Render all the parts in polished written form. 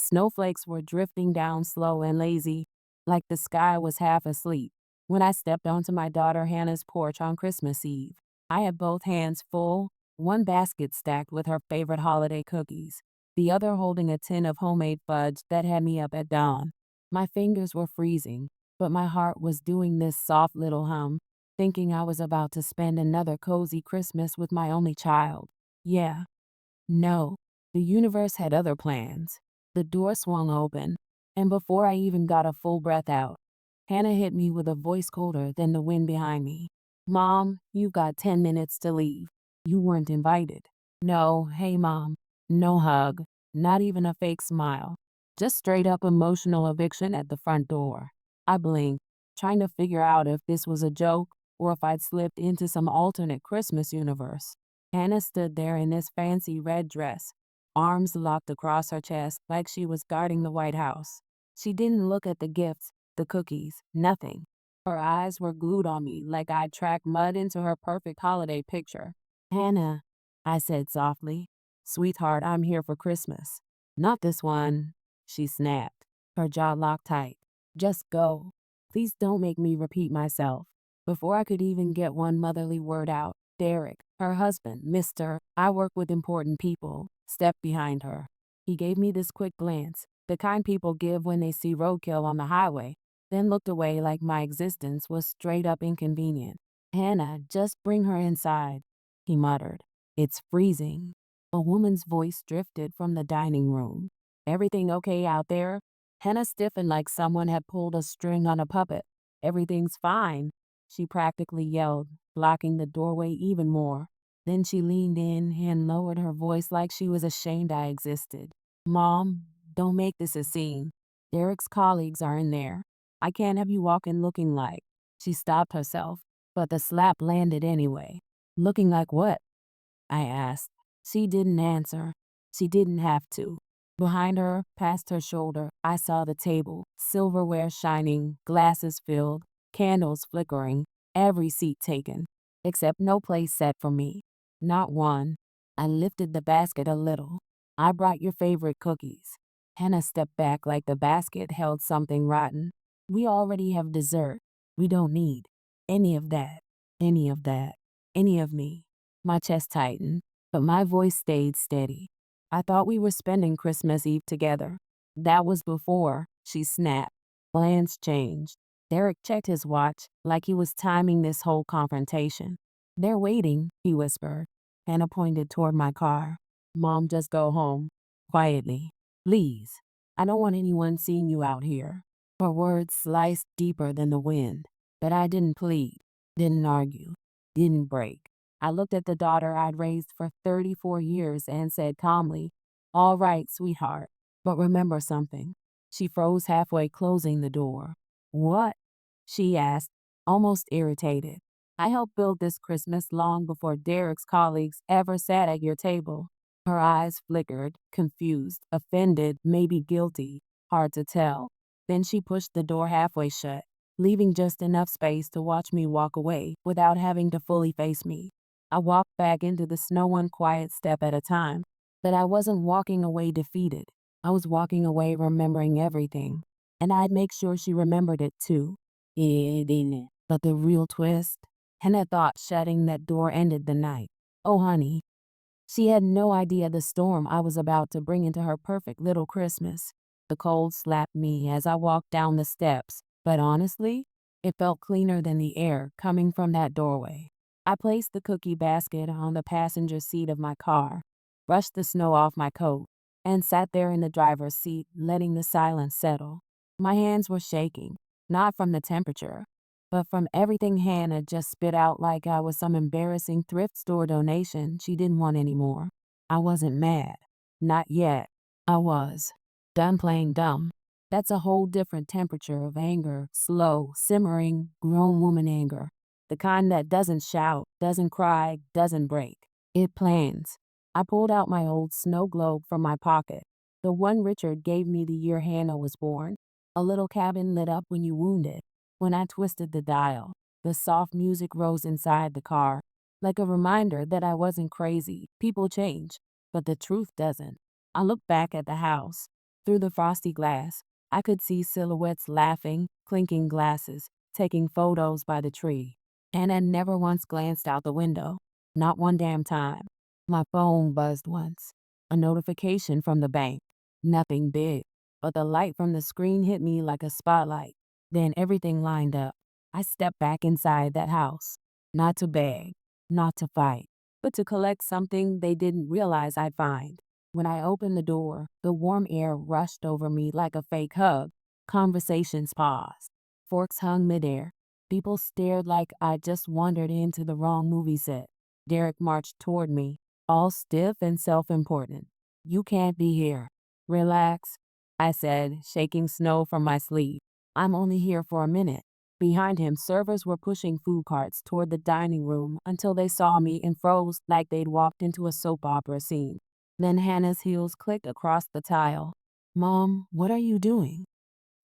Snowflakes were drifting down slow and lazy, like the sky was half asleep. When I stepped onto my daughter Hannah's porch on Christmas Eve, I had both hands full, one basket stacked with her favorite holiday cookies, the other holding a tin of homemade fudge that had me up at dawn. My fingers were freezing, but my heart was doing this soft little hum, thinking I was about to spend another cozy Christmas with my only child. Yeah, no, the universe had other plans. The door swung open, and before I even got a full breath out, Hannah hit me with a voice colder than the wind behind me. Mom, you've got 10 minutes to leave. You weren't invited. No, hey mom. No hug. Not even a fake smile. Just straight up emotional eviction at the front door. I blinked, trying to figure out if this was a joke or if I'd slipped into some alternate Christmas universe. Hannah stood there in this fancy red dress, arms locked across her chest like she was guarding the White House. She didn't look at the gifts, the cookies, nothing. Her eyes were glued on me like I'd tracked mud into her perfect holiday picture. Hannah, I said softly, sweetheart, I'm here for Christmas. Not this one, she snapped, her jaw locked tight. Just go. Please don't make me repeat myself. Before I could even get one motherly word out, Derek, her husband, Mr. I work with important people, stepped behind her. He gave me this quick glance, the kind people give when they see roadkill on the highway, then looked away like my existence was straight up inconvenient. Hannah, just bring her inside, he muttered. It's freezing. A woman's voice drifted from the dining room. Everything okay out there? Hannah stiffened like someone had pulled a string on a puppet. Everything's fine, she practically yelled, blocking the doorway even more. Then she leaned in and lowered her voice like she was ashamed I existed. Mom, don't make this a scene. Derek's colleagues are in there. I can't have you walk in looking like. She stopped herself, but the slap landed anyway. Looking like what? I asked. She didn't answer. She didn't have to. Behind her, past her shoulder, I saw the table, silverware shining, glasses filled, candles flickering, every seat taken, except no place set for me. Not one. I lifted the basket a little. I brought your favorite cookies. Hannah stepped back like the basket held something rotten. We already have dessert. We don't need any of that, any of that, any of me. My chest tightened, but my voice stayed steady. I thought we were spending Christmas Eve together. That was before, she snapped. Plans changed. Derek checked his watch like he was timing this whole confrontation. They're waiting, he whispered. Hannah pointed toward my car. Mom, just go home. Quietly. Please. I don't want anyone seeing you out here. Her words sliced deeper than the wind. But I didn't plead, didn't argue, didn't break. I looked at the daughter I'd raised for 34 years and said calmly, all right, sweetheart, but remember something. She froze halfway closing the door. What? She asked, almost irritated. I helped build this Christmas long before Derek's colleagues ever sat at your table. Her eyes flickered, confused, offended, maybe guilty. Hard to tell. Then she pushed the door halfway shut, leaving just enough space to watch me walk away without having to fully face me. I walked back into the snow one quiet step at a time, but I wasn't walking away defeated. I was walking away remembering everything, and I'd make sure she remembered it too. It didn't. But the real twist? Hannah thought shutting that door ended the night. Oh, honey. She had no idea the storm I was about to bring into her perfect little Christmas. The cold slapped me as I walked down the steps, but honestly, it felt cleaner than the air coming from that doorway. I placed the cookie basket on the passenger seat of my car, brushed the snow off my coat, and sat there in the driver's seat, letting the silence settle. My hands were shaking, not from the temperature, but from everything Hannah just spit out like I was some embarrassing thrift store donation she didn't want anymore. I wasn't mad. Not yet. I was. Done playing dumb. That's a whole different temperature of anger, slow, simmering, grown woman anger. The kind that doesn't shout, doesn't cry, doesn't break. It plans. I pulled out my old snow globe from my pocket, the one Richard gave me the year Hannah was born. A little cabin lit up when you wounded. When I twisted the dial, the soft music rose inside the car, like a reminder that I wasn't crazy. People change, but the truth doesn't. I looked back at the house. Through the frosty glass, I could see silhouettes laughing, clinking glasses, taking photos by the tree. And I never once glanced out the window. Not one damn time. My phone buzzed once. A notification from the bank. Nothing big, but the light from the screen hit me like a spotlight. Then everything lined up. I stepped back inside that house. Not to beg, not to fight, but to collect something they didn't realize I'd find. When I opened the door, the warm air rushed over me like a fake hug. Conversations paused. Forks hung midair. People stared like I'd just wandered into the wrong movie set. Derek marched toward me, all stiff and self-important. "You can't be here." "Relax," I said, shaking snow from my sleeve. "I'm only here for a minute." Behind him, servers were pushing food carts toward the dining room until they saw me and froze like they'd walked into a soap opera scene. Then Hannah's heels clicked across the tile. "Mom, what are you doing?"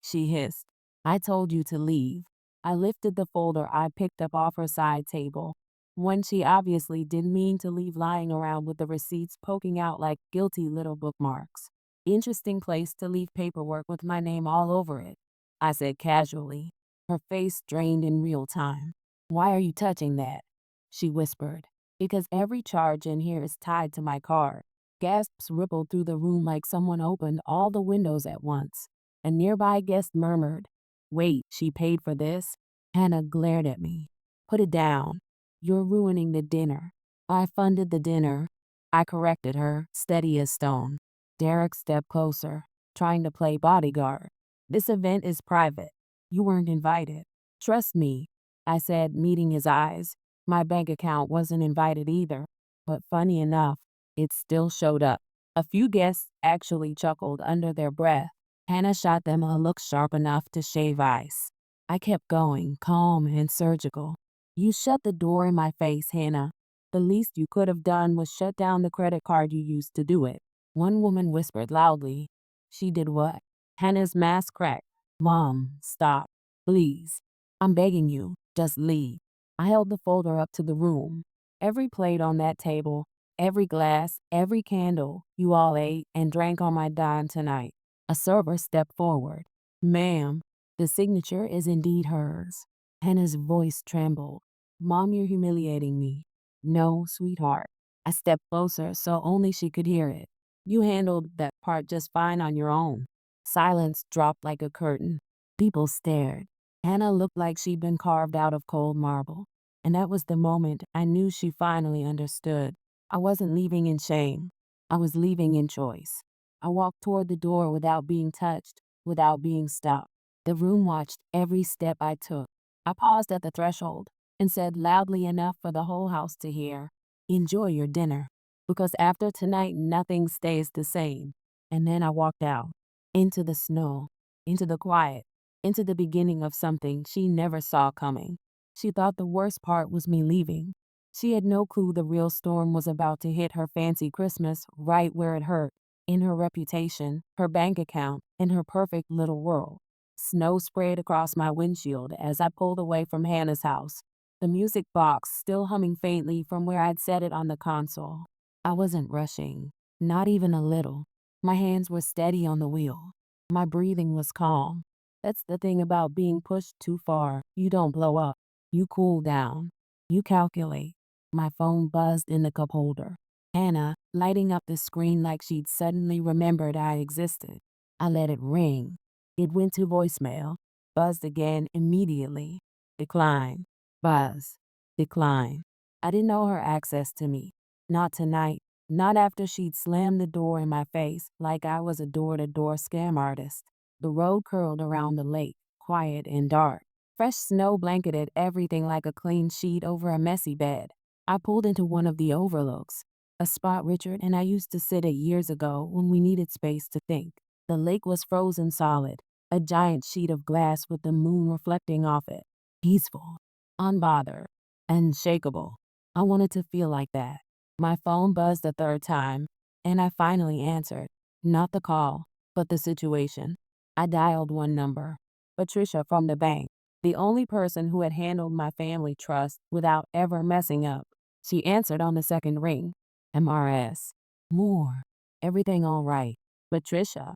she hissed. "I told you to leave." I lifted the folder I picked up off her side table. One she obviously didn't mean to leave lying around with the receipts poking out like guilty little bookmarks. "Interesting place to leave paperwork with my name all over it," I said casually. Her face strained in real time. "Why are you touching that?" she whispered. "Because every charge in here is tied to my card." Gasps rippled through the room like someone opened all the windows at once. A nearby guest murmured, "Wait, she paid for this?" Hannah glared at me. "Put it down. You're ruining the dinner." "I funded the dinner," I corrected her, steady as stone. Derek stepped closer, trying to play bodyguard. "This event is private. You weren't invited." "Trust me," I said, meeting his eyes. My bank account wasn't invited either, but funny enough, it still showed up. A few guests actually chuckled under their breath. Hannah shot them a look sharp enough to shave ice. I kept going, calm and surgical. "You shut the door in my face, Hannah. The least you could have done was shut down the credit card you used to do it." One woman whispered loudly. "She did what?" Hannah's mask cracked. "Mom, stop. Please. I'm begging you. Just leave." I held the folder up to the room. "Every plate on that table, every glass, every candle, you all ate and drank on my dime tonight." A server stepped forward. "Ma'am, the signature is indeed hers." Hannah's voice trembled. "Mom, you're humiliating me." "No, sweetheart." I stepped closer so only she could hear it. "You handled that part just fine on your own." Silence dropped like a curtain. People stared. Hannah looked like she'd been carved out of cold marble. And that was the moment I knew she finally understood. I wasn't leaving in shame. I was leaving in choice. I walked toward the door without being touched, without being stopped. The room watched every step I took. I paused at the threshold and said loudly enough for the whole house to hear, "Enjoy your dinner, because after tonight nothing stays the same." And then I walked out, into the snow, into the quiet, into the beginning of something she never saw coming. She thought the worst part was me leaving. She had no clue the real storm was about to hit her fancy Christmas right where it hurt. In her reputation, her bank account, and her perfect little world. Snow sprayed across my windshield as I pulled away from Hannah's house, the music box still humming faintly from where I'd set it on the console. I wasn't rushing, not even a little. My hands were steady on the wheel. My breathing was calm. That's the thing about being pushed too far. You don't blow up. You cool down. You calculate. My phone buzzed in the cup holder. Hannah, lighting up the screen like she'd suddenly remembered I existed. I let it ring. It went to voicemail. Buzzed again immediately. Decline. Buzz. Decline. I didn't know her access to me. Not tonight. Not after she'd slammed the door in my face like I was a door-to-door scam artist. The road curled around the lake, quiet and dark. Fresh snow blanketed everything like a clean sheet over a messy bed. I pulled into one of the overlooks, a spot Richard and I used to sit at years ago when we needed space to think. The lake was frozen solid, a giant sheet of glass with the moon reflecting off it. Peaceful, unbothered, unshakable. I wanted to feel like that. My phone buzzed a third time, and I finally answered. Not the call, but the situation. I dialed one number. Patricia from the bank, the only person who had handled my family trust without ever messing up. She answered on the second ring. MRS. More. Everything all right. Patricia.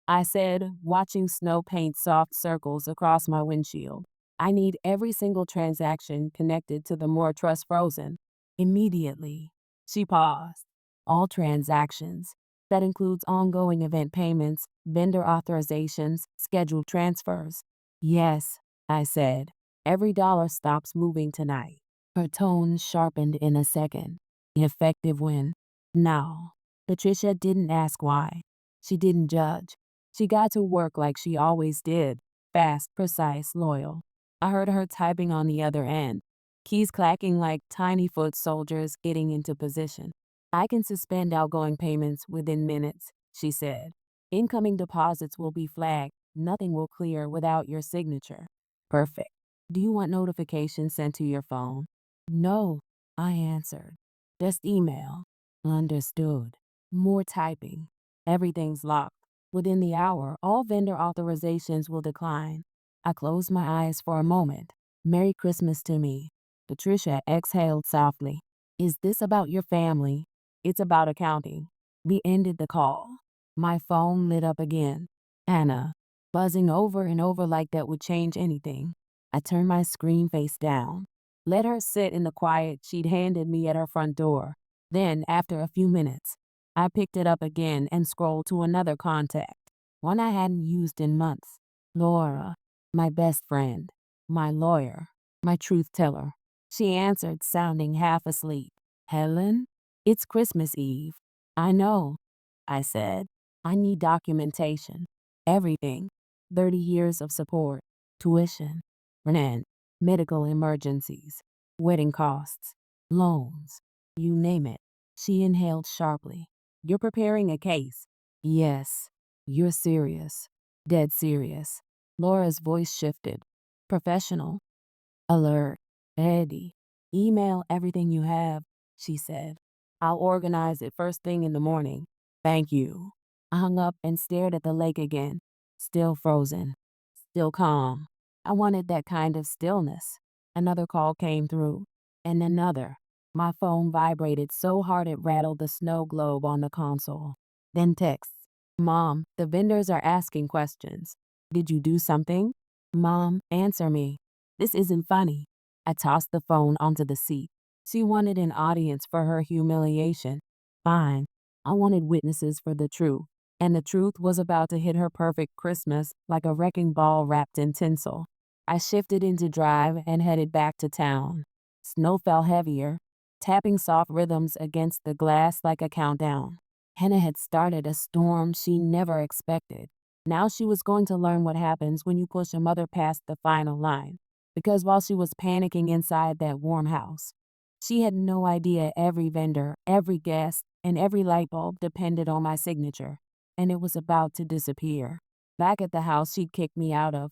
I said, watching snow paint soft circles across my windshield. I need every single transaction connected to the more trust frozen. Immediately. She paused. All transactions. That includes ongoing event payments, vendor authorizations, scheduled transfers. Yes, I said. Every dollar stops moving tonight. Her tone sharpened in a second. Effective when? Now. Patricia didn't ask why. She didn't judge. She got to work like she always did. Fast, precise, loyal. I heard her typing on the other end. Keys clacking like tiny foot soldiers getting into position. I can suspend outgoing payments within minutes, she said. Incoming deposits will be flagged. Nothing will clear without your signature. Perfect. Do you want notifications sent to your phone? No, I answered. Just email. Understood. More typing. Everything's locked. Within the hour, all vendor authorizations will decline. I closed my eyes for a moment. Merry Christmas to me. Patricia exhaled softly. Is this about your family? It's about accounting. We ended the call. My phone lit up again. Anna, buzzing over and over like that would change anything. I turned my screen face down. Let her sit in the quiet she'd handed me at her front door. Then, after a few minutes, I picked it up again and scrolled to another contact, one I hadn't used in months. Laura, my best friend, my lawyer, my truth teller. She answered, sounding half asleep. Helen? It's Christmas Eve. I know, I said. I need documentation. Everything. 30 years of support, tuition, rent, medical emergencies, wedding costs, loans, you name it. She inhaled sharply. You're preparing a case. Yes, you're serious. Dead serious. Laura's voice shifted. Professional. Alert. Ready. Email everything you have, she said. I'll organize it first thing in the morning. Thank you. I hung up and stared at the lake again. Still frozen. Still calm. I wanted that kind of stillness. Another call came through. And another. My phone vibrated so hard it rattled the snow globe on the console. Then texts. Mom, the vendors are asking questions. Did you do something? Mom, answer me. This isn't funny. I tossed the phone onto the seat. She wanted an audience for her humiliation. Fine. I wanted witnesses for the truth. And the truth was about to hit her perfect Christmas like a wrecking ball wrapped in tinsel. I shifted into drive and headed back to town. Snow fell heavier, tapping soft rhythms against the glass like a countdown. Hannah had started a storm she never expected. Now she was going to learn what happens when you push a mother past the final line. Because while she was panicking inside that warm house, she had no idea every vendor, every guest, and every light bulb depended on my signature, and it was about to disappear. Back at the house she'd kicked me out of,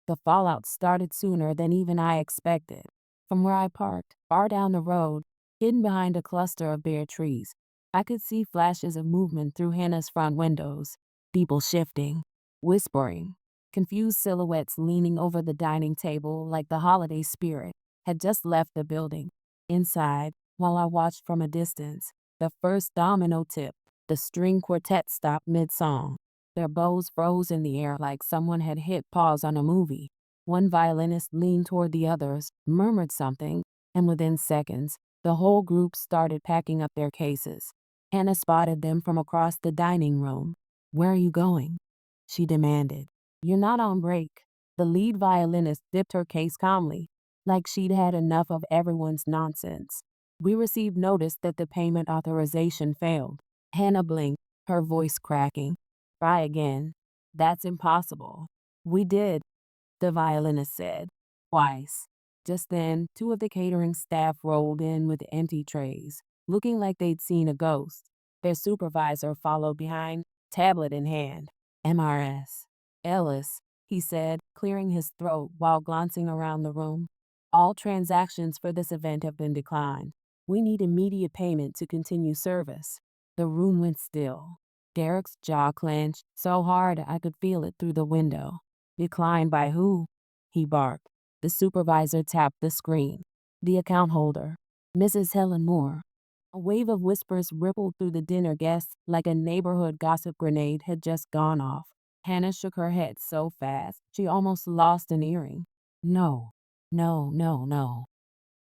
the fallout started sooner than even I expected. From where I parked, far down the road, hidden behind a cluster of bare trees, I could see flashes of movement through Hannah's front windows. People shifting, whispering, confused silhouettes leaning over the dining table like the holiday spirit had just left the building. Inside, while I watched from a distance, the first domino tipped. The string quartet stopped mid-song. Their bows froze in the air like someone had hit pause on a movie. One violinist leaned toward the others, murmured something, and within seconds, the whole group started packing up their cases. Hannah spotted them from across the dining room. Where are you going? She demanded. You're not on break. The lead violinist dipped her case calmly, like she'd had enough of everyone's nonsense. We received notice that the payment authorization failed. Hannah blinked, her voice cracking. Try again. That's impossible. We did, the violinist said. Twice. Just then, two of the catering staff rolled in with empty trays, looking like they'd seen a ghost. Their supervisor followed behind, tablet in hand. MRS. Ellis, he said, clearing his throat while glancing around the room. All transactions for this event have been declined. We need immediate payment to continue service. The room went still. Derek's jaw clenched so hard I could feel it through the window. Declined by who? He barked. The supervisor tapped the screen. The account holder, Mrs. Helen Moore. A wave of whispers rippled through the dinner guests like a neighborhood gossip grenade had just gone off. Hannah shook her head so fast she almost lost an earring. No, no, no, no.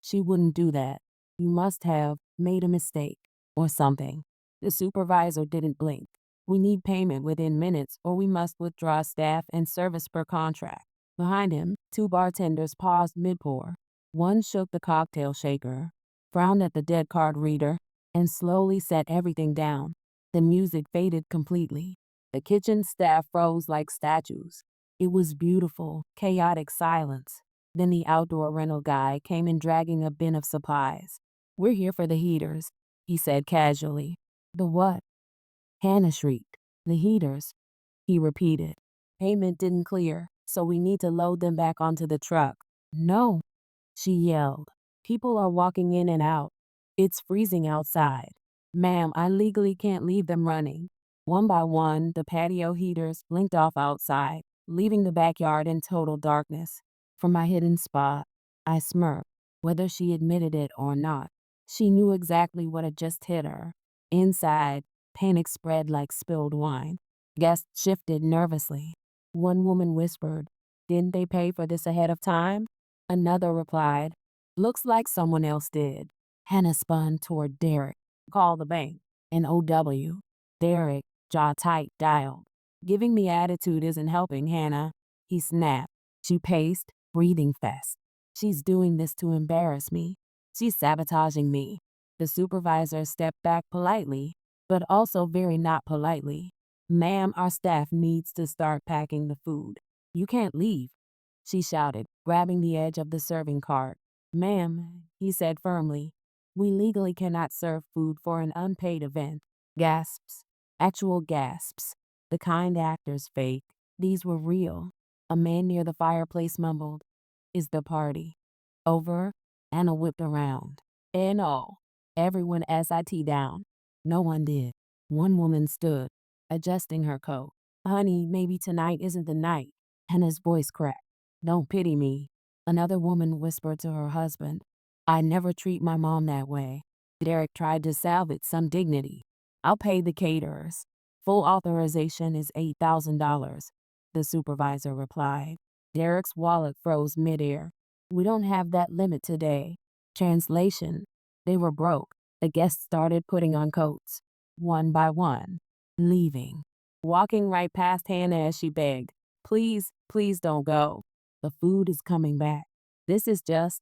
She wouldn't do that. You must have made a mistake or something. The supervisor didn't blink. We need payment within minutes or we must withdraw staff and service per contract. Behind him, two bartenders paused mid-pour. One shook the cocktail shaker, frowned at the dead card reader, and slowly set everything down. The music faded completely. The kitchen staff froze like statues. It was beautiful, chaotic silence. Then the outdoor rental guy came in dragging a bin of supplies. "We're here for the heaters," he said casually. "The what?" Hannah shrieked. "The heaters," he repeated. "Payment didn't clear, so we need to load them back onto the truck." "No," she yelled. "People are walking in and out. It's freezing outside. Ma'am, I legally can't leave them running." One by one, the patio heaters blinked off outside, leaving the backyard in total darkness. From my hidden spot, I smirked. Whether she admitted it or not, she knew exactly what had just hit her. Inside, panic spread like spilled wine. Guests shifted nervously. One woman whispered, "Didn't they pay for this ahead of time?" Another replied, "Looks like someone else did." Hannah spun toward Derek. "Call the bank." An OW. Derek, jaw tight, dialed. "Giving me attitude isn't helping, Hannah," he snapped. She paced, breathing fast. "She's doing this to embarrass me. She's sabotaging me." The supervisor stepped back politely, but also very not politely. "Ma'am, our staff needs to start packing the food. You can't leave," she shouted, grabbing the edge of the serving cart. "Ma'am," he said firmly, "we legally cannot serve food for an unpaid event." Gasps. Actual gasps. The kind actors fake. These were real. A man near the fireplace mumbled, "Is the party over?" Anna whipped around. "No." Everyone SIT down. No one did. One woman stood, adjusting her coat. "Honey, maybe tonight isn't the night." Hannah's voice cracked. "Don't pity me." Another woman whispered to her husband, "I never treat my mom that way." Derek tried to salvage some dignity. "I'll pay the caterers. Full authorization is $8,000, the supervisor replied. Derek's wallet froze midair. "We don't have that limit today." Translation: they were broke. The guests started putting on coats, one by one, leaving, walking right past Hannah as she begged, "Please, please don't go. The food is coming back. This is just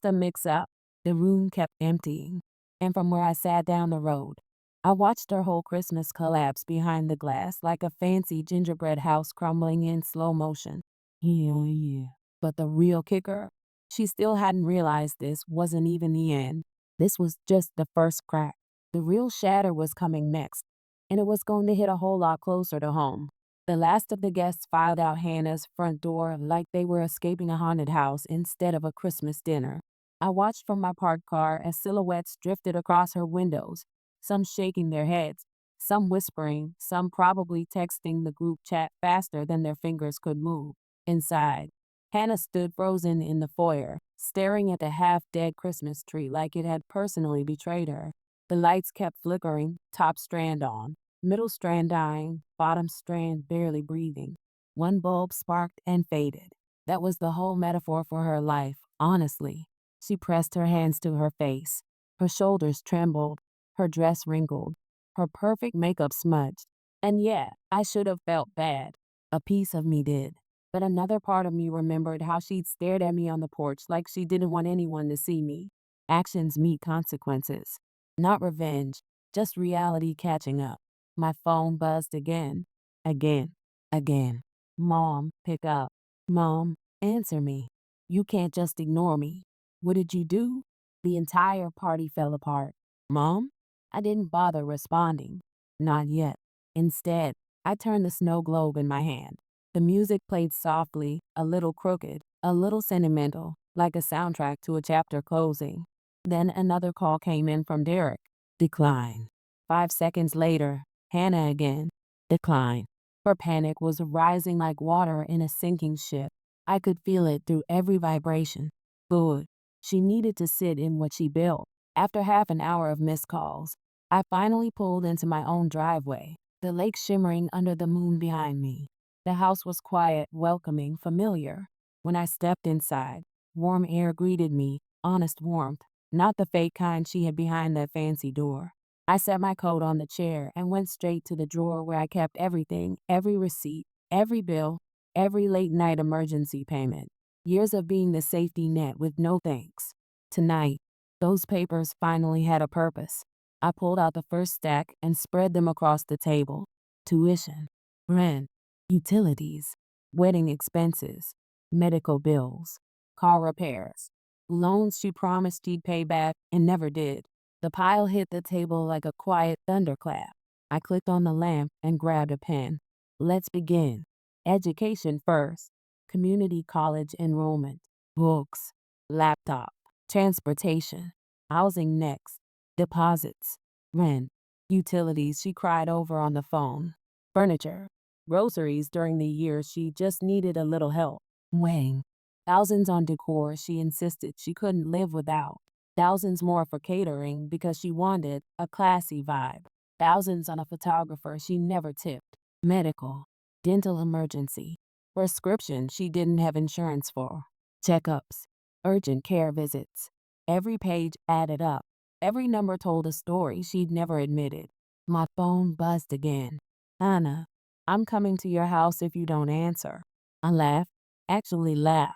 a mix-up." The room kept emptying, and from where I sat down the road, I watched her whole Christmas collapse behind the glass like a fancy gingerbread house crumbling in slow motion. Yeah. But the real kicker, she still hadn't realized this wasn't even the end. This was just the first crack. The real shatter was coming next, and it was going to hit a whole lot closer to home. The last of the guests filed out Hannah's front door like they were escaping a haunted house instead of a Christmas dinner. I watched from my parked car as silhouettes drifted across her windows, some shaking their heads, some whispering, some probably texting the group chat faster than their fingers could move. Inside, Hannah stood frozen in the foyer, staring at the half-dead Christmas tree like it had personally betrayed her. The lights kept flickering, top strand on, middle strand dying, bottom strand barely breathing. One bulb sparked and faded. That was the whole metaphor for her life, honestly. She pressed her hands to her face. Her shoulders trembled, her dress wrinkled, her perfect makeup smudged. And yeah, I should have felt bad. A piece of me did. But another part of me remembered how she'd stared at me on the porch like she didn't want anyone to see me. Actions meet consequences. Not revenge, just reality catching up. My phone buzzed again. Again. Again. "Mom, pick up. Mom, answer me. You can't just ignore me." "What did you do?" The entire party fell apart. "Mom?" I didn't bother responding. Not yet. Instead, I turned the snow globe in my hand. The music played softly, a little crooked, a little sentimental, like a soundtrack to a chapter closing. Then another call came in from Derek. Decline. 5 seconds later, Hannah again. Decline. Her panic was rising like water in a sinking ship. I could feel it through every vibration. Good. She needed to sit in what she built. After half an hour of missed calls, I finally pulled into my own driveway, the lake shimmering under the moon behind me. The house was quiet, welcoming, familiar. When I stepped inside, warm air greeted me, honest warmth, not the fake kind she had behind that fancy door. I set my coat on the chair and went straight to the drawer where I kept everything, every receipt, every bill, every late night emergency payment. Years of being the safety net with no thanks. Tonight, those papers finally had a purpose. I pulled out the first stack and spread them across the table. Tuition, rent, utilities, wedding expenses, medical bills, car repairs, loans she promised she'd pay back and never did. The pile hit the table like a quiet thunderclap. I clicked on the lamp and grabbed a pen. Let's begin. Education first. Community college enrollment. Books. Laptop. Transportation. Housing next. Deposits. Rent. Utilities she cried over on the phone. Furniture. Groceries during the year she just needed a little help. Weighing. Thousands on decor she insisted she couldn't live without. Thousands more for catering because she wanted a classy vibe. Thousands on a photographer she never tipped. Medical. Dental emergency. Prescription she didn't have insurance for. Checkups. Urgent care visits. Every page added up. Every number told a story she'd never admitted. My phone buzzed again. Anna, I'm coming to your house if you don't answer. I laughed. Actually laughed.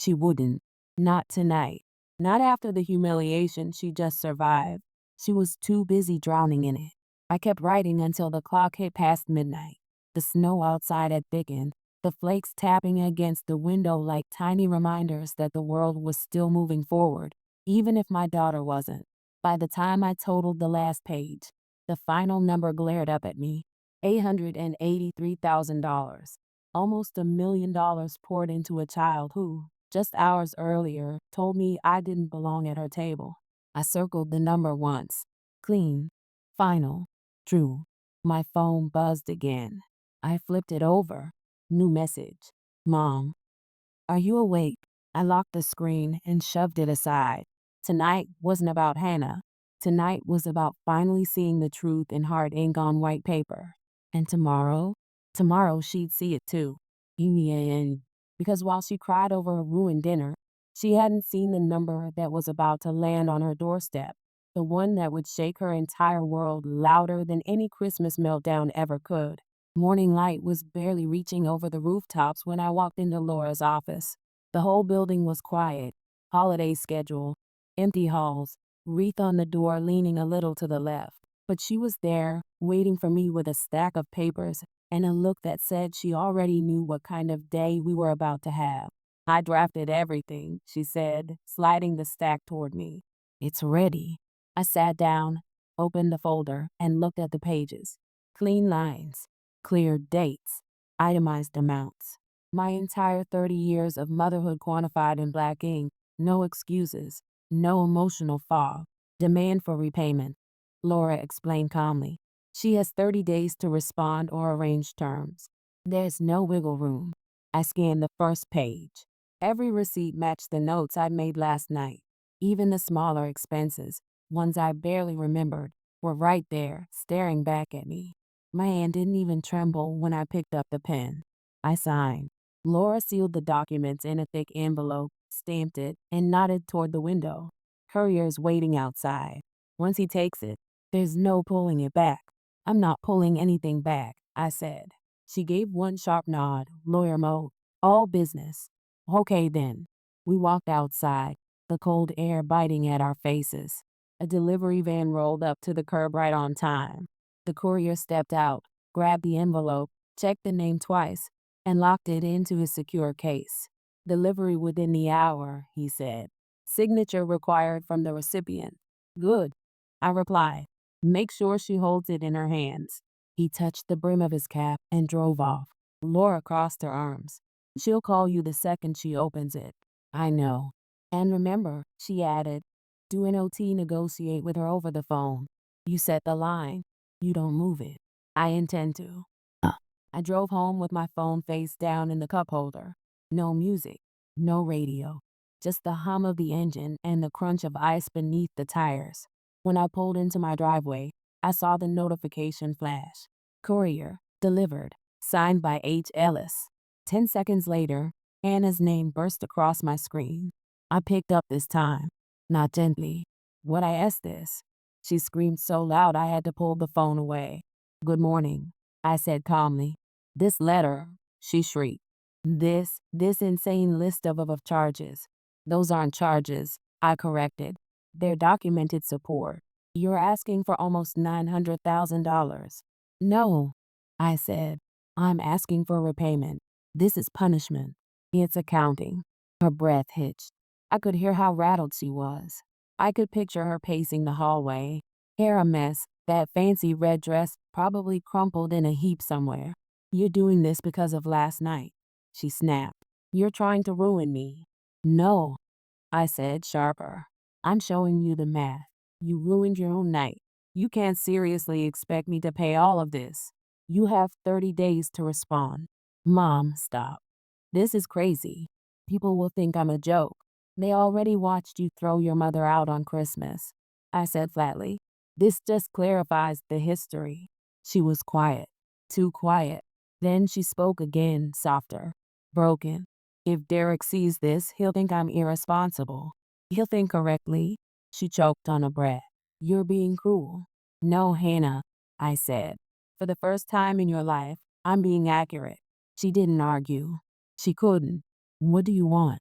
She wouldn't. Not tonight. Not after the humiliation she just survived. She was too busy drowning in it. I kept writing until the clock hit past midnight. The snow outside had thickened, the flakes tapping against the window like tiny reminders that the world was still moving forward, even if my daughter wasn't. By the time I totaled the last page, the final number glared up at me. $883,000. Almost $1 million poured into a child who, just hours earlier, told me I didn't belong at her table. I circled the number once. Clean. Final. True. My phone buzzed again. I flipped it over. New message. Mom, are you awake? I locked the screen and shoved it aside. Tonight wasn't about Hannah. Tonight was about finally seeing the truth in hard ink on white paper. And tomorrow? Tomorrow she'd see it too. And because while she cried over a ruined dinner, she hadn't seen the number that was about to land on her doorstep, the one that would shake her entire world louder than any Christmas meltdown ever could. Morning light was barely reaching over the rooftops when I walked into Laura's office. The whole building was quiet. Holiday schedule, empty halls, wreath on the door leaning a little to the left. But she was there, waiting for me with a stack of papers and a look that said she already knew what kind of day we were about to have. I drafted everything, she said, sliding the stack toward me. It's ready. I sat down, opened the folder, and looked at the pages. Clean lines, clear dates, itemized amounts. My entire 30 years of motherhood quantified in black ink, no excuses, no emotional fog, demand for repayment. Laura explained calmly. She has 30 days to respond or arrange terms. There's no wiggle room. I scanned the first page. Every receipt matched the notes I'd made last night. Even the smaller expenses, ones I barely remembered, were right there, staring back at me. My hand didn't even tremble when I picked up the pen. I signed. Laura sealed the documents in a thick envelope, stamped it, and nodded toward the window. Courier's waiting outside. Once he takes it, there's no pulling it back. I'm not pulling anything back, I said. She gave one sharp nod, lawyer mode. All business. Okay then. We walked outside, the cold air biting at our faces. A delivery van rolled up to the curb right on time. The courier stepped out, grabbed the envelope, checked the name twice, and locked it into his secure case. Delivery within the hour, he said. Signature required from the recipient. Good, I replied. Make sure she holds it in her hands. He touched the brim of his cap and drove off. Laura crossed her arms. She'll call you the second she opens it. I know. And remember, she added, do an OT negotiate with her over the phone. You set the line. You don't move it. I intend to. I drove home with my phone face down in the cup holder. No music, no radio, just the hum of the engine and the crunch of ice beneath the tires. When I pulled into my driveway, I saw the notification flash. Courier, delivered. Signed by H. Ellis. 10 seconds later, Hannah's name burst across my screen. I picked up this time, not gently. "What I asked this?" She screamed so loud I had to pull the phone away. "Good morning," I said calmly. "This letter," she shrieked. This insane list of charges." "Those aren't charges," I corrected. "They're documented support. You're asking for almost $900,000. "No," I said. "I'm asking for repayment. This is punishment. It's accounting." Her breath hitched. I could hear how rattled she was. I could picture her pacing the hallway, hair a mess, that fancy red dress probably crumpled in a heap somewhere. "You're doing this because of last night," she snapped. "You're trying to ruin me." "No," I said, sharper. "I'm showing you the math. You ruined your own night. You can't seriously expect me to pay all of this. You have 30 days to respond." "Mom, stop. This is crazy. People will think I'm a joke. They already watched you throw your mother out on Christmas," I said flatly. "This just clarifies the history." She was quiet, too quiet. Then she spoke again, softer. "Broken. If Derek sees this, he'll think I'm irresponsible. He'll think correctly." She choked on a breath. "You're being cruel." "No, Hannah," I said. "For the first time in your life, I'm being accurate." She didn't argue. She couldn't. "What do you want?"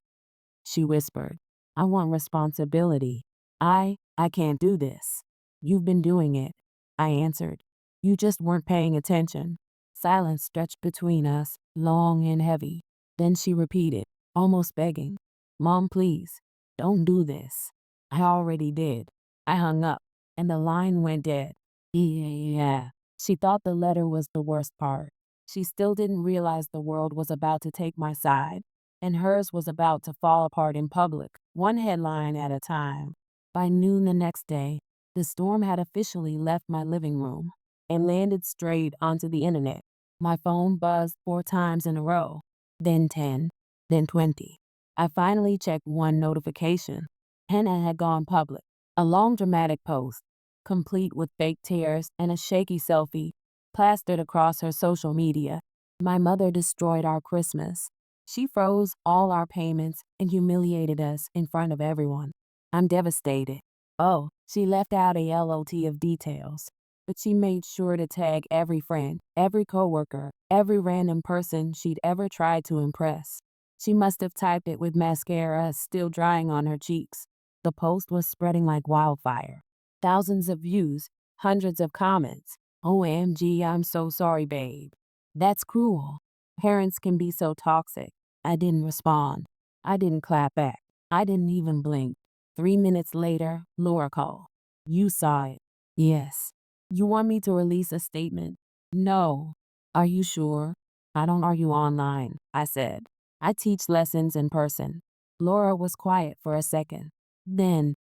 she whispered. "I want responsibility. I can't do this." "You've been doing it," I answered. "You just weren't paying attention." Silence stretched between us, long and heavy. Then she repeated, almost begging, "Mom, please, don't do this." I already did. I hung up, and the line went dead. Yeah. She thought the letter was the worst part. She still didn't realize the world was about to take my side, and hers was about to fall apart in public, one headline at a time. By noon the next day, the storm had officially left my living room and landed straight onto the internet. My phone buzzed 4 times in a row, then 10, then 20. I finally checked one notification. Hannah had gone public. A long dramatic post, complete with fake tears and a shaky selfie, plastered across her social media. "My mother destroyed our Christmas. She froze all our payments and humiliated us in front of everyone. I'm devastated." Oh, she left out a lot of details, but she made sure to tag every friend, every coworker, every random person she'd ever tried to impress. She must have typed it with mascara still drying on her cheeks. The post was spreading like wildfire. Thousands of views, hundreds of comments. "OMG, I'm so sorry, babe. That's cruel. Parents can be so toxic." I didn't respond. I didn't clap back. I didn't even blink. 3 minutes later, Laura called. "You saw it." "Yes." "You want me to release a statement?" "No." "Are you sure?" "I don't argue online," I said. "I teach lessons in person." Laura was quiet for a second. Then,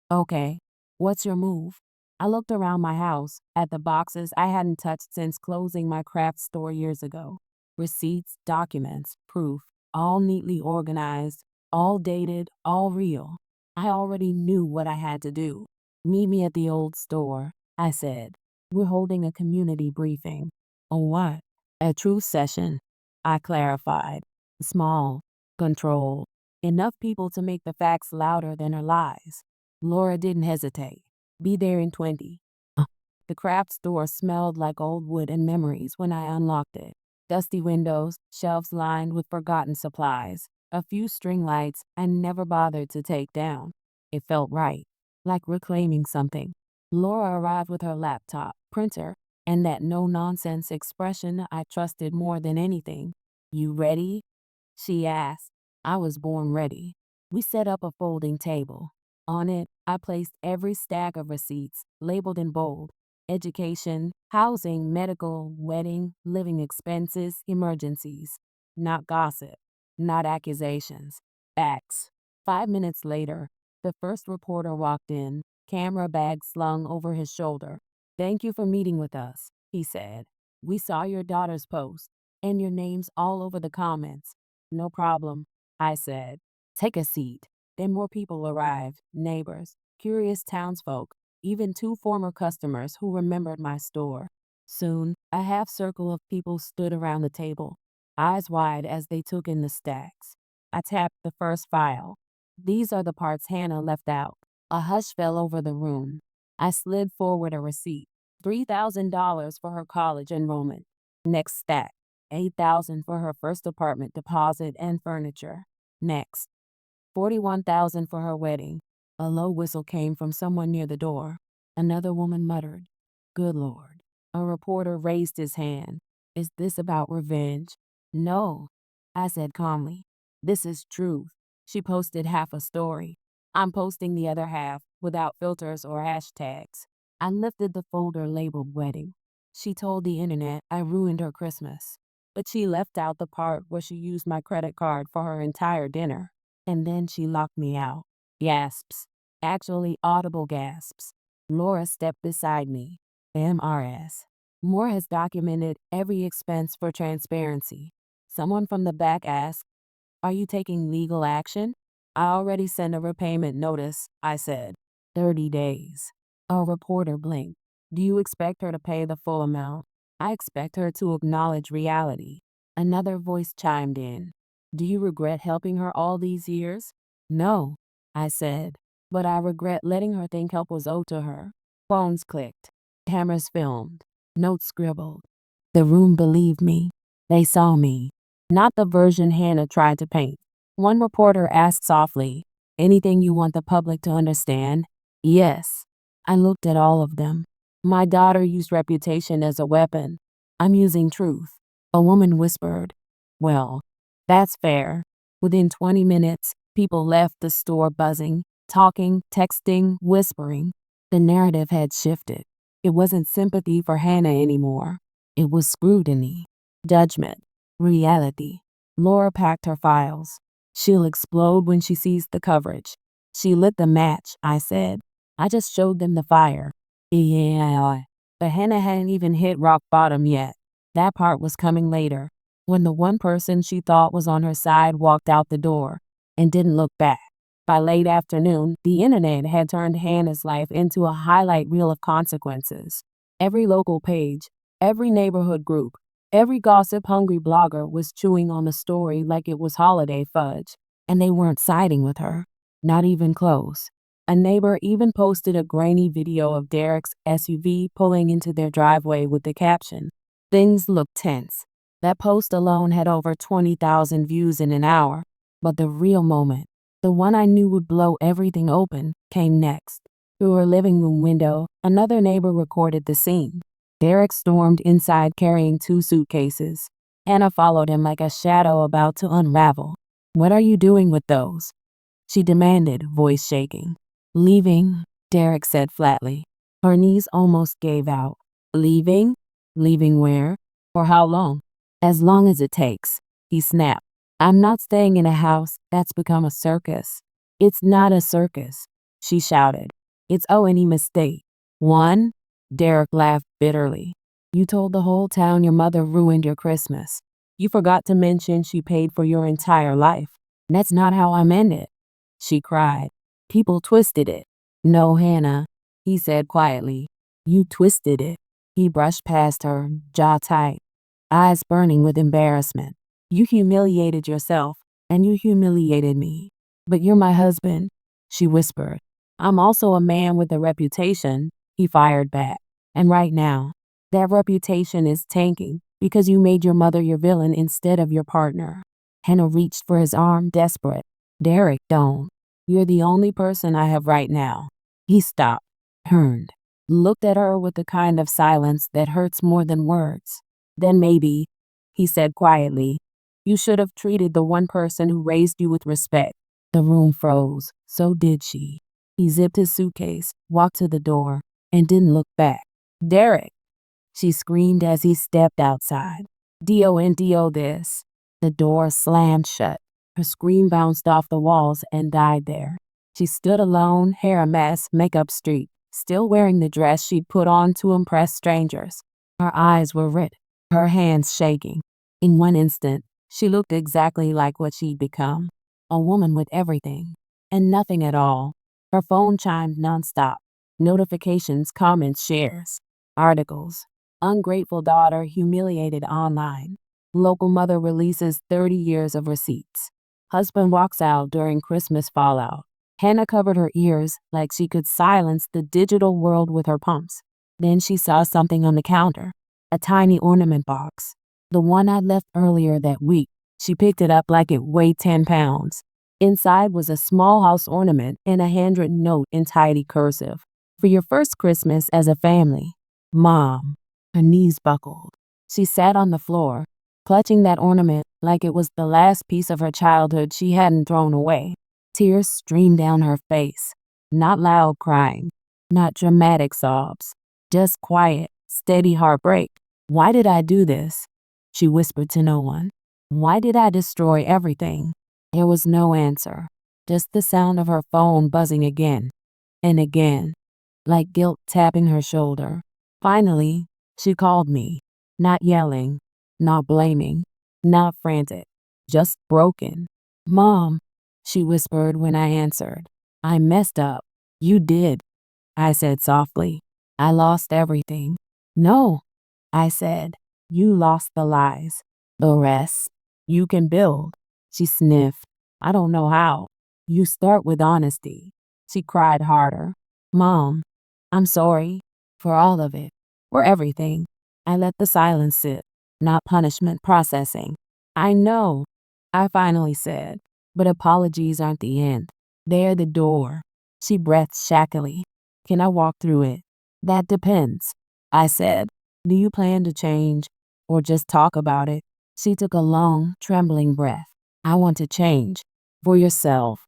"Okay, what's your move?" I looked around my house at the boxes I hadn't touched since closing my craft store years ago. Receipts, documents, proof, all neatly organized, all dated, all real. I already knew what I had to do. "Meet me at the old store," I said. "We're holding a community briefing." "A what?" "A truth session," I clarified. "Small, controlled, enough people to make the facts louder than her lies." Laura didn't hesitate. "Be there in 20. The craft store smelled like old wood and memories when I unlocked it. Dusty windows, shelves lined with forgotten supplies, a few string lights I never bothered to take down. It felt right, like reclaiming something. Laura arrived with her laptop, printer, and that no-nonsense expression I trusted more than anything. "You ready?" she asked. I was born ready. We set up a folding table. On it, I placed every stack of receipts, labeled in bold. Education, housing, medical, wedding, living expenses, emergencies. Not gossip, not accusations. Facts. 5 minutes later, the first reporter walked in, camera bag slung over his shoulder. "Thank you for meeting with us," he said. "We saw your daughter's post, and your name's all over the comments." "No problem," I said. "Take a seat." Then more people arrived, neighbors, curious townsfolk, even 2 former customers who remembered my store. Soon, a half circle of people stood around the table, eyes wide as they took in the stacks. I tapped the first file. These are the parts Hannah left out. A hush fell over the room. I slid forward a receipt. $3,000 for her college enrollment. Next stack. 8,000 for her first apartment deposit and furniture. Next. 41,000 for her wedding. A low whistle came from someone near the door. Another woman muttered, "Good Lord." A reporter raised his hand. "Is this about revenge?" "No," I said calmly. "This is truth." She posted half a story. I'm posting the other half without filters or hashtags. I lifted the folder labeled wedding. She told the internet I ruined her Christmas. But she left out the part where she used my credit card for her entire dinner. And then she locked me out. Gasps. Actually audible gasps. Laura stepped beside me. MRS. Moore has documented every expense for transparency. Someone from the back asked, "Are you taking legal action?" "I already sent a repayment notice," I said. 30 days. A reporter blinked. "Do you expect her to pay the full amount?" "I expect her to acknowledge reality." Another voice chimed in. "Do you regret helping her all these years?" "No," I said, "but I regret letting her think help was owed to her." Phones clicked. Cameras filmed. Notes scribbled. The room believed me. They saw me. Not the version Hannah tried to paint. One reporter asked softly, "Anything you want the public to understand?" "Yes." I looked at all of them. "My daughter used reputation as a weapon. I'm using truth." A woman whispered, "Well, that's fair." Within 20 minutes, people left the store buzzing, talking, texting, whispering. The narrative had shifted. It wasn't sympathy for Hannah anymore. It was scrutiny, judgment, reality. Laura packed her files. "She'll explode when she sees the coverage." "She lit the match," I said. "I just showed them the fire." "Yeah." But Hannah hadn't even hit rock bottom yet. That part was coming later, when the one person she thought was on her side walked out the door and didn't look back. By late afternoon, the internet had turned Hannah's life into a highlight reel of consequences. Every local page, every neighborhood group, every gossip-hungry blogger was chewing on the story like it was holiday fudge. And they weren't siding with her. Not even close. A neighbor even posted a grainy video of Derek's SUV pulling into their driveway with the caption, "Things look tense." That post alone had over 20,000 views in an hour. But the real moment, the one I knew would blow everything open, came next. Through her living room window, another neighbor recorded the scene. Derek stormed inside carrying 2 suitcases. Hannah followed him like a shadow about to unravel. "What are you doing with those?" she demanded, voice shaking. "Leaving," Derek said flatly. Her knees almost gave out. "Leaving? Leaving where? For how long?" "As long as it takes," he snapped. "I'm not staying in a house that's become a circus." "It's not a circus," she shouted. "It's any mistake." "One?" Derek laughed bitterly. "You told the whole town your mother ruined your Christmas. You forgot to mention she paid for your entire life." "That's not how I meant it," she cried. "People twisted it." "No, Hannah," he said quietly. "You twisted it." He brushed past her, jaw tight, eyes burning with embarrassment. "You humiliated yourself, and you humiliated me." "But you're my husband," she whispered. "I'm also a man with a reputation," he fired back. "And right now, that reputation is tanking because you made your mother your villain instead of your partner." Hannah reached for his arm, desperate. "Derek, don't. You're the only person I have right now." He stopped, turned, looked at her with the kind of silence that hurts more than words. "Then maybe," he said quietly, "you should have treated the one person who raised you with respect." The room froze. So did she. He zipped his suitcase, walked to the door, and didn't look back. "Derek!" she screamed as he stepped outside. "D-O-N-D-O this." The door slammed shut. Her scream bounced off the walls and died there. She stood alone, hair a mess, makeup streaked, still wearing the dress she'd put on to impress strangers. Her eyes were red, her hands shaking. In one instant, she looked exactly like what she'd become. A woman with everything and nothing at all. Her phone chimed nonstop. Notifications, comments, shares, articles. Ungrateful daughter humiliated online. Local mother releases 30 years of receipts. Husband walks out during Christmas fallout. Hannah covered her ears like she could silence the digital world with her pumps. Then she saw something on the counter, a tiny ornament box, the one I'd left earlier that week. She picked it up like it weighed 10 pounds. Inside was a small house ornament and a handwritten note in tidy cursive. For your first Christmas as a family, Mom. Her knees buckled. She sat on the floor, clutching that ornament like it was the last piece of her childhood she hadn't thrown away. Tears streamed down her face. Not loud crying, not dramatic sobs, just quiet, steady heartbreak. Why did I do this? She whispered to no one. Why did I destroy everything? There was no answer, just the sound of her phone buzzing again and again, like guilt tapping her shoulder. Finally, she called me, not yelling, not blaming, not frantic, just broken. Mom, she whispered when I answered. I messed up. You did, I said softly. I lost everything. No, I said. You lost the lies. The rest, you can build. She sniffed. I don't know how. You start with honesty. She cried harder. Mom, I'm sorry for all of it, for everything. I let the silence sit, not punishment processing. I know, I finally said, but apologies aren't the end. They're the door. She breathed shackily. Can I walk through it? That depends, I said. Do you plan to change or just talk about it? She took a long, trembling breath. I want to change. For yourself,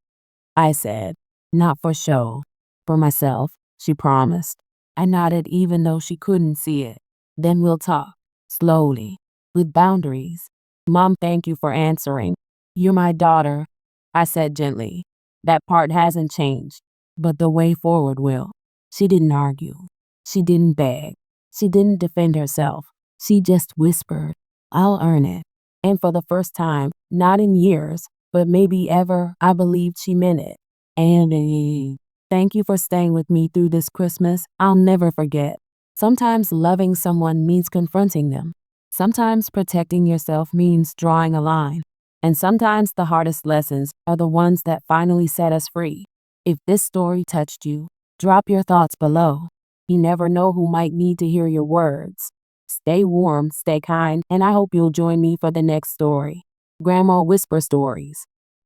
I said. Not for show. For myself, she promised. I nodded even though she couldn't see it. Then we'll talk. Slowly. With boundaries. Mom, thank you for answering. You're my daughter, I said gently. That part hasn't changed, but the way forward will. She didn't argue. She didn't beg. She didn't defend herself. She just whispered, I'll earn it. And for the first time, not in years, but maybe ever, I believed she meant it. And thank you for staying with me through this Christmas. I'll never forget. Sometimes loving someone means confronting them. Sometimes protecting yourself means drawing a line. And sometimes the hardest lessons are the ones that finally set us free. If this story touched you, drop your thoughts below. You never know who might need to hear your words. Stay warm, stay kind, and I hope you'll join me for the next story. Grandma Whisper Stories.